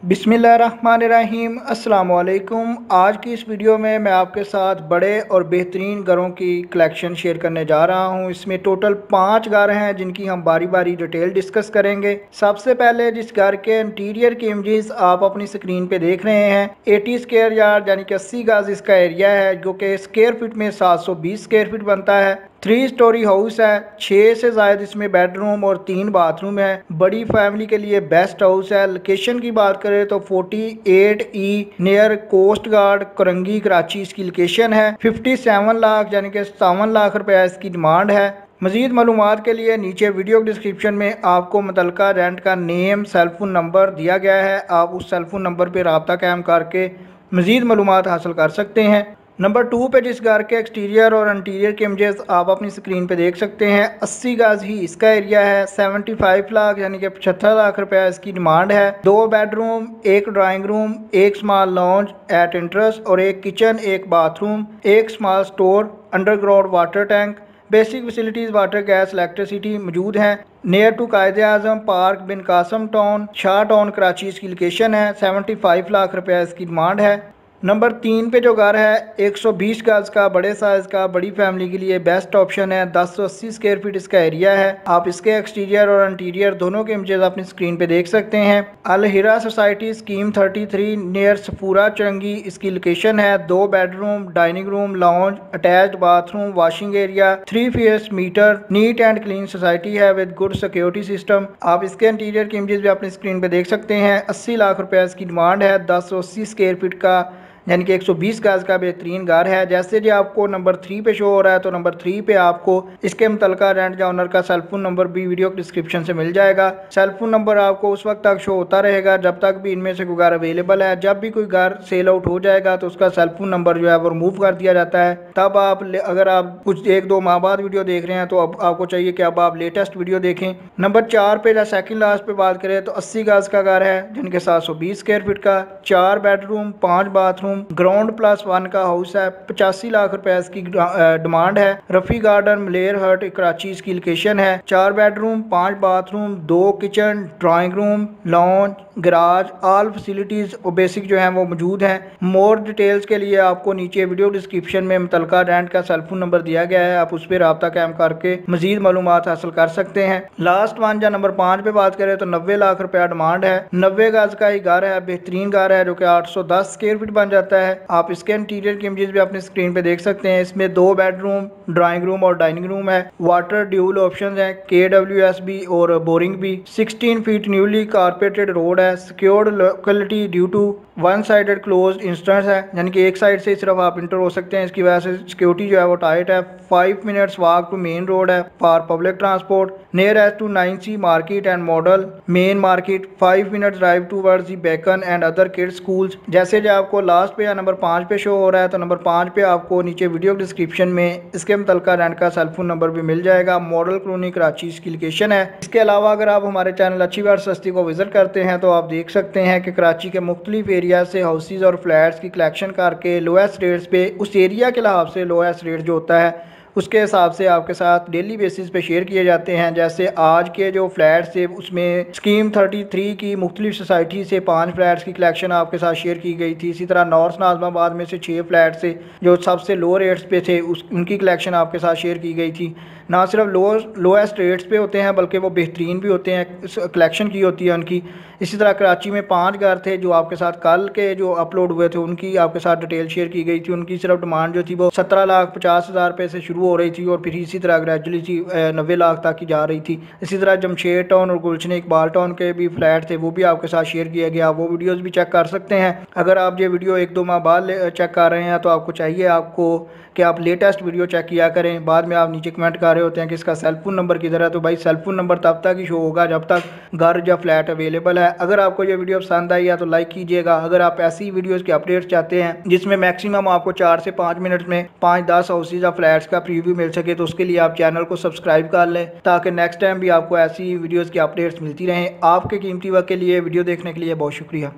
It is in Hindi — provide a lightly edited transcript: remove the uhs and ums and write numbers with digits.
बिस्मिल्लाहिर्रहमानिर्रहीम अस्सलाम वालेकुम। आज की इस वीडियो में मैं आपके साथ बड़े और बेहतरीन घरों की कलेक्शन शेयर करने जा रहा हूं। इसमें टोटल 5 घर हैं जिनकी हम बारी बारी डिटेल डिस्कस करेंगे। सबसे पहले जिस घर के इंटीरियर की इमेजेस आप अपनी स्क्रीन पे देख रहे हैं 80 स्क्वायर यार्ड यानी कि 80 गज इसका एरिया है, जो कि स्क्वायर फीट में 720 स्क्वायर फीट बनता है। 3 स्टोरी हाउस है, 6 से ज़ायद इसमें बेडरूम और 3 बाथरूम है। बड़ी फैमिली के लिए बेस्ट हाउस है। लोकेशन की बात करें तो 48E near coast guard Korangi Karachi इसकी लोकेशन है। 57 लाख यानी कि 57 लाख रुपया इसकी डिमांड है। मज़ीद मालूमात के लिए नीचे वीडियो डिस्क्रिप्शन में आपको मुतल्लिका रेंट का नेम सेलफोन नंबर दिया गया है। आप उस सेलफोन नंबर पर रब्ता कायम करके मज़ीद मालूमात हासिल कर सकते हैं। नंबर 2 पे जिस घर के एक्सटीरियर और इंटीरियर के इमेजेस आप अपनी स्क्रीन पे देख सकते हैं। 80 गज ही इसका एरिया है। 75 लाख यानी कि 75 लाख रुपया इसकी डिमांड है। 2 bedroom, 1 drawing room, 1 small lounge at interest और 1 kitchen, 1 bathroom, 1 small store, underground water tank, basic facilities water gas electricity मौजूद हैं। Near to Quaid-e-Azam park Bin Qasim town Shah town Karachi इसकी लोकेशन है। 75 लाख रुपया इसकी डिमांड है। नंबर 3 पे जो घर है 120 गज का बड़े साइज़ का बड़ी फैमिली के लिए बेस्ट ऑप्शन है। 1080 स्क्वायर फीट इसका एरिया है। आप इसके एक्सटीरियर और इंटीरियर दोनों के इमेजेस अपनी स्क्रीन पे देख सकते हैं। Al Hira society scheme 33 near Safoora Chowrangi इसकी लोकेशन है। 2 bedroom, dining room, lounge, attached bathroom, washing area, 3 phase meter, neat and clean society है विद गुड सिक्योरिटी सिस्टम। आप इसके इंटीरियर के इमेजेस भी अपनी स्क्रीन पे देख सकते हैं। 80 लाख रुपया इसकी डिमांड है। 1080 स्क्वायर फीट का यानी कि 120 गज का बेहतरीन घर है। जैसे जी आपको नंबर 3 पे शो हो रहा है तो नंबर 3 पे आपको इसके मुतल्लिका रेंट या ओनर का सेलफोन नंबर भी वीडियो डिस्क्रिप्शन से मिल जाएगा। सेलफोन नंबर आपको उस वक्त तक शो होता रहेगा जब तक भी इनमें से कोई घर अवेलेबल है। जब भी कोई घर सेल आउट हो जाएगा तो उसका सेलफोन नंबर जो है वो रिमूव कर दिया जाता है। तब आप अगर आप कुछ 1-2 माह बाद वीडियो देख रहे हैं तो अब आपको चाहिए कि अब आप लेटेस्ट वीडियो देखें। नंबर 4 पे या सेकंड लास्ट पे बात करें तो 80 गज का घर है जिनके 720 स्क्वायर फीट का, 4 बेडरूम, 5 बाथरूम, ग्राउंड +1 का हाउस है। 85 लाख रुपए इसकी डिमांड है। रफ़ी गार्डन मलेर हट कराची इसकी लोकेशन है। 4 bedroom, 5 bathroom, 2 kitchen, drawing room, lounge, garage, all facilities और बेसिक जो है वो मौजूद हैं। मोर डिटेल्स के लिए आपको नीचे वीडियो डिस्क्रिप्शन में मुतल्लिका रेंट का सेलफोन नंबर दिया गया है। आप उस पर रब्ता कायम करके मजीद मालूमात हासिल कर सकते हैं। लास्ट वन या नंबर 5 पे बात करें तो 90 लाख रुपया डिमांड है। 90 गज का ही घर है, बेहतरीन घर है जो कि 810 स्क्वायर फीट बन जाता है। आप इसके इंटीरियर की इमेजेस भी अपनी स्क्रीन पे देख सकते हैं। इसमें 2 बेडरूम, ड्राइंग रूम और डाइनिंग रूम है। वाटर ड्यूल ऑप्शन है, KWSB और बोरिंग भी। 16 फीट न्यूली कारपेटेड रोड है। Secured locality due to one sided close instance है, यानी कि एक साइड से सिर्फ आप इंटर हो सकते हैं। इसकी वजह से सिक्योरिटी जो है वो टाइट है। 5 minutes walk to main road है for public transport. Near as to 9C market and model main market. 5 minute drive towards the Beacon and other kids schools. जैसे जो आपको लास्ट पे या नंबर 5 पे शो हो रहा है तो नंबर 5 पे आपको नीचे वीडियो डिस्क्रिप्शन में इसके मुतल्लिका रेंट का सेलफोन नंबर भी मिल जाएगा। मॉडल कॉलोनी कराची इसकी लोकेशन है। इसके अलावा अगर आप हमारे चैनल अच्छी बात सस्ती को विजिट करते हैं तो आप देख सकते हैं कि कराची के मुख्तलिफ एरिया से हाउसेज और फ्लैट्स की कलेक्शन करके लोएस्ट रेट्स पे उस एरिया के लिहाज से लोएस्ट रेट जो होता है उसके हिसाब से आपके साथ डेली बेसिस पे शेयर किए जाते हैं। जैसे आज के जो फ्लैट्स थे उसमें स्कीम 33 की मुख्तलिफ सोसाइटी से 5 फ्लैट्स की कलेक्शन आपके साथ शेयर की गई थी। इसी तरह नॉर्थ नाज़िमाबाद में से 6 फ्लैट से जो सबसे लो रेट्स पे थे उनकी कलेक्शन आपके साथ शेयर की गई थी। ना सिर्फ लोएस्ट रेट्स पे होते हैं बल्कि वो बेहतरीन भी होते हैं, कलेक्शन की होती है उनकी। इसी तरह कराची में 5 घर थे जो आपके साथ कल के जो अपलोड हुए थे उनकी आपके साथ डिटेल शेयर की गई थी। उनकी सिर्फ डिमांड जो थी वो 17,50,000 रुपये से शुरू हो रही थी और फिर इसी तरह ग्रेजुअली 90 लाख तक की जा रही थी। इसी तरह जमशेद टाउन और गुलशन इकबाल टाउन के भी फ्लैट थे वो भी आपके साथ शेयर किया गया। वो वीडियोज़ भी चेक कर सकते हैं। अगर आप ये वीडियो 1-2 माह बाद चेक कर रहे हैं तो आपको चाहिए कि आप लेटेस्ट वीडियो चेक किया करें। बाद में आप नीचे कमेंट कर रहे होते हैं कि इसका सेलफोन नंबर किधर है, तो भाई सेलफोन नंबर तब तक ही शो होगा जब तक घर या फ्लैट अवेलेबल है। अगर आपको ये वीडियो पसंद आई है तो लाइक कीजिएगा। अगर आप ऐसी वीडियोज़ की अपडेट्स चाहते हैं जिसमें मैक्सिमम आपको 4 से 5 मिनट में 5-10 हाउसेज या फ्लैट्स का प्रीव्यू मिल सके तो उसके लिए आप चैनल को सब्सक्राइब कर लें ताकि नेक्स्ट टाइम भी आपको ऐसी वीडियोज़ की अपडेट्स मिलती रहें। आपके कीमती वक्त के लिए वीडियो देखने के लिए बहुत शुक्रिया।